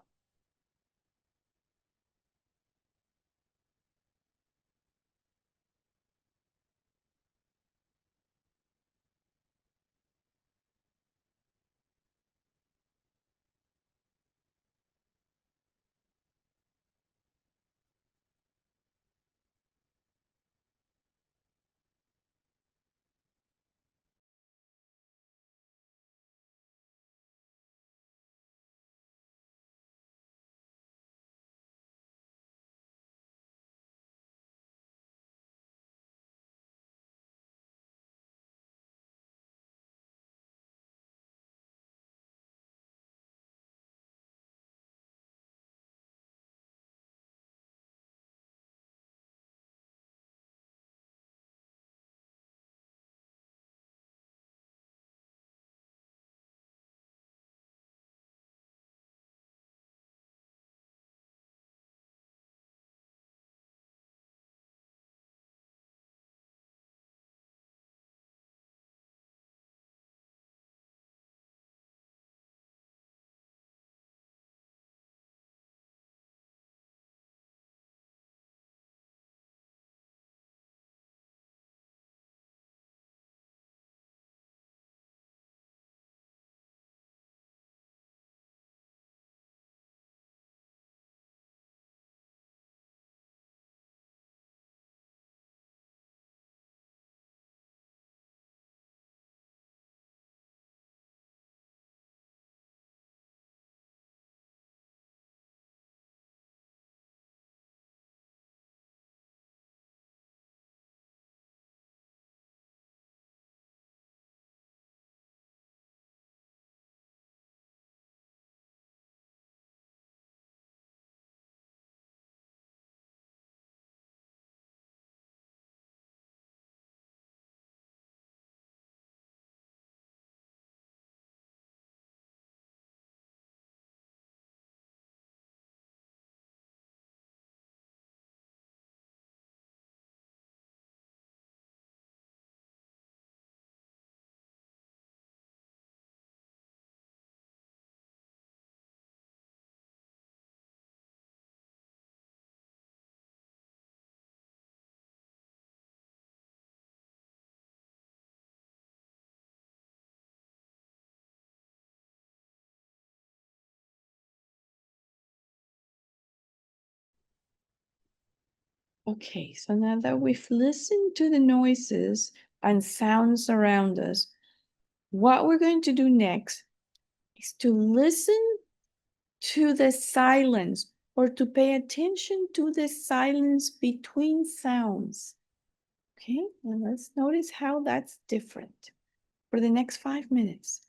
Okay, so now that we've listened to the noises and sounds around us, what we're going to do next is to listen to the silence, or to pay attention to the silence between sounds. Okay, and let's notice how that's different for the next 5 minutes.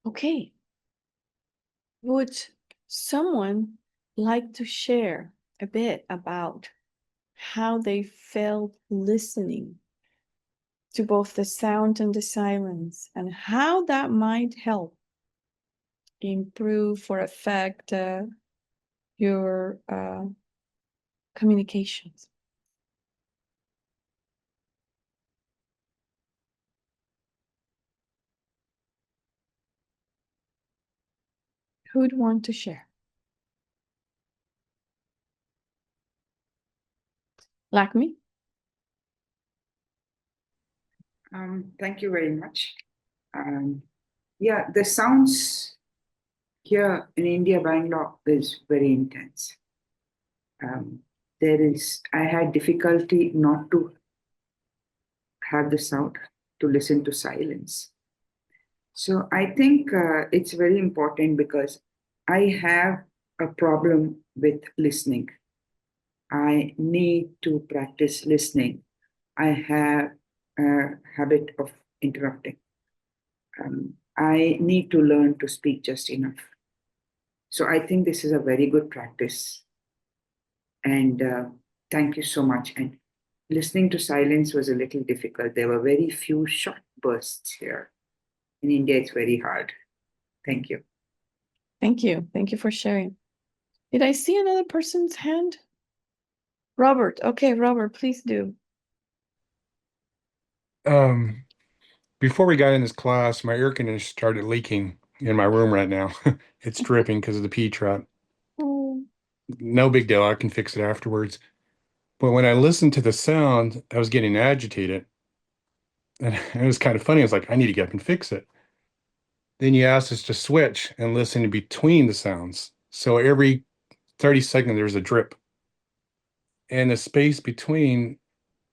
Okay. Would someone like to share a bit about how they felt listening to both the sound and the silence, and how that might help improve or affect your communications? Who'd want to share? Like me? Thank you very much. Yeah, the sounds here in India, Bangalore is very intense. I had difficulty not to have the sound, to listen to silence. So I think it's very important because I have a problem with listening. I need to practice listening. I have a habit of interrupting. I need to learn to speak just enough. So I think this is a very good practice. And thank you so much. And listening to silence was a little difficult. There were very few short bursts here. In India, it's very hard. Thank you. Thank you. Thank you for sharing. Did I see another person's hand? Robert. Okay, Robert, please do. Before we got in this class, my air conditioner started leaking in my room right now. It's dripping because of the P trap. Oh. No big deal. I can fix it afterwards. But when I listened to the sound, I was getting agitated. And it was kind of funny. I was like, I need to get up and fix it. Then you asked us to switch and listen in between the sounds. So every 30 seconds, there's a drip. And the space between,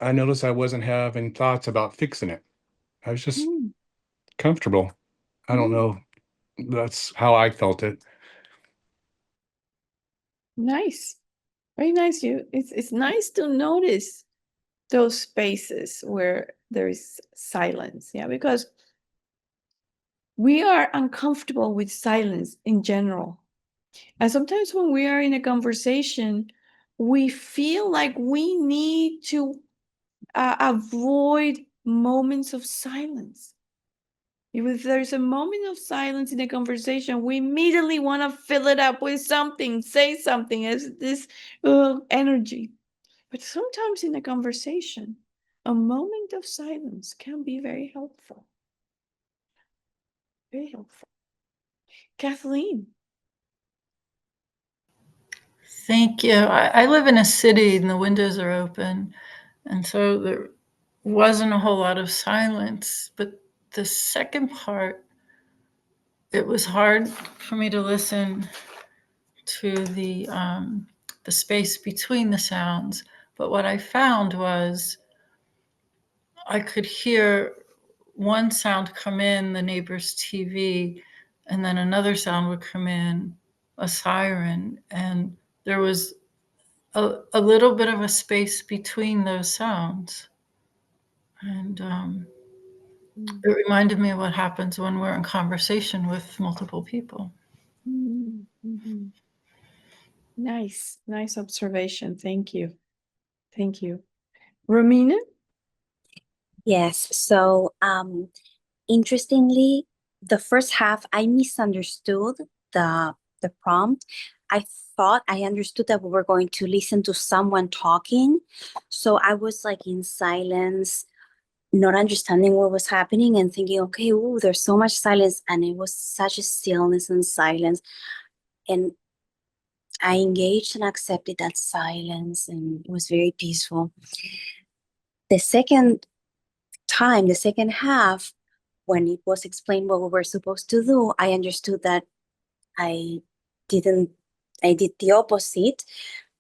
I noticed I wasn't having thoughts about fixing it. I was just Mm. comfortable. I don't know. That's how I felt it. Nice. Very nice. It's nice to notice those spaces where there is silence. Yeah, because we are uncomfortable with silence in general. And sometimes when we are in a conversation, we feel like we need to avoid moments of silence. If there's a moment of silence in a conversation, we immediately want to fill it up with something, say something as this energy. But sometimes in a conversation, a moment of silence can be very helpful. Very helpful. Kathleen. Thank you. I live in a city and the windows are open. And so there wasn't a whole lot of silence. But the second part, it was hard for me to listen to the space between the sounds. But what I found was I could hear one sound come in, the neighbor's TV, and then another sound would come in, a siren. And there was a little bit of a space between those sounds. And it reminded me of what happens when we're in conversation with multiple people. Mm-hmm. Nice observation. Thank you. Romina? Yes. So, interestingly, the first half I misunderstood the prompt. I thought I understood that we were going to listen to someone talking. So I was like in silence, not understanding what was happening and thinking, okay, ooh, there's so much silence. And it was such a stillness and silence. And I engaged and accepted that silence, and it was very peaceful. The second time, the second half, when it was explained what we were supposed to do, I understood that I did the opposite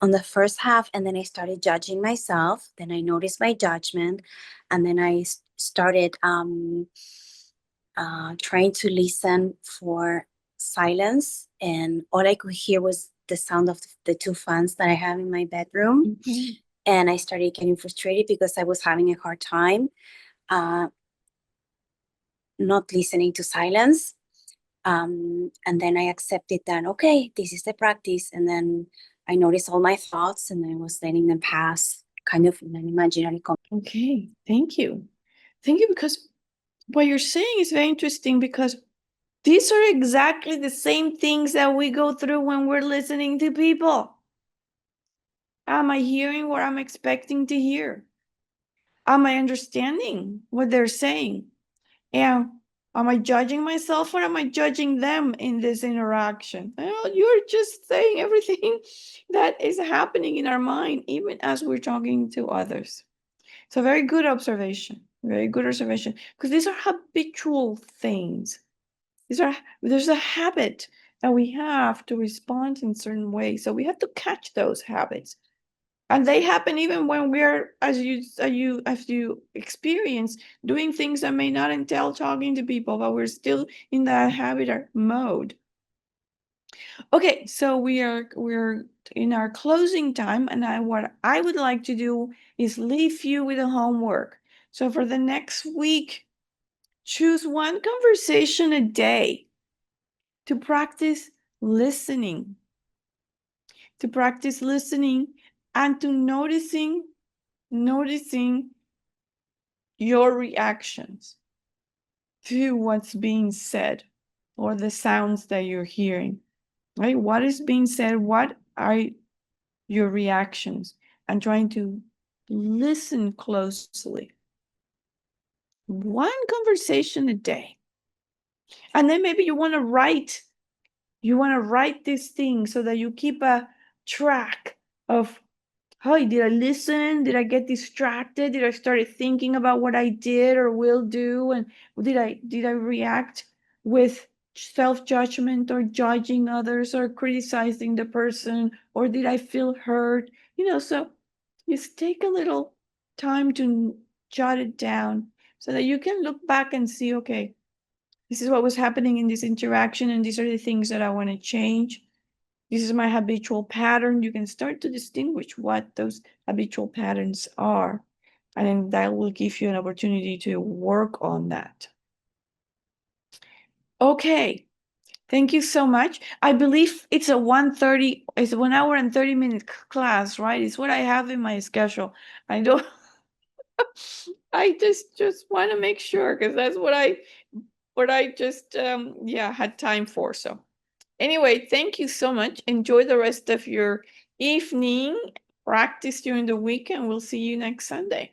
on the first half, and then I started judging myself. Then I noticed my judgment, and then I started trying to listen for silence, and all I could hear was the sound of the two fans that I have in my bedroom. Mm-hmm. And I started getting frustrated because I was having a hard time not listening to silence. And then I accepted that, okay, this is the practice. And then I noticed all my thoughts and I was letting them pass kind of in an imaginary. Okay, thank you. Because what you're saying is very interesting, because these are exactly the same things that we go through when we're listening to people. Am I hearing what I'm expecting to hear? Am I understanding what they're saying? And am I judging myself or am I judging them in this interaction? Well, you're just saying everything that is happening in our mind, even as we're talking to others. So very good observation. Very good observation. Because these are habitual things. There's a habit and we have to respond in certain ways. So we have to catch those habits. And they happen even when we're, as you experience, doing things that may not entail talking to people, but we're still in that habit mode. Okay, so we're in our closing time, and what I would like to do is leave you with a homework. So for the next week, choose one conversation a day to practice listening. To practice listening and to noticing your reactions to what's being said or the sounds that you're hearing. Right? What is being said? What are your reactions? And trying to listen closely. One conversation a day. And then maybe you want to write this thing so that you keep a track of, oh, did I listen? Did I get distracted? Did I start thinking about what I did or will do? And did I react with self-judgment or judging others or criticizing the person? Or did I feel hurt? So just take a little time to jot it down so that you can look back and see, okay, this is what was happening in this interaction, and these are the things that I want to change. This is my habitual pattern. You can start to distinguish what those habitual patterns are. And then that will give you an opportunity to work on that. Okay. Thank you so much. I believe it's a 1 hour and 30-minute class, right? It's what I have in my schedule. I don't, I just want to make sure, because that's what I just, had time for. So anyway, thank you so much. Enjoy the rest of your evening. Practice during the week, and we'll see you next Sunday.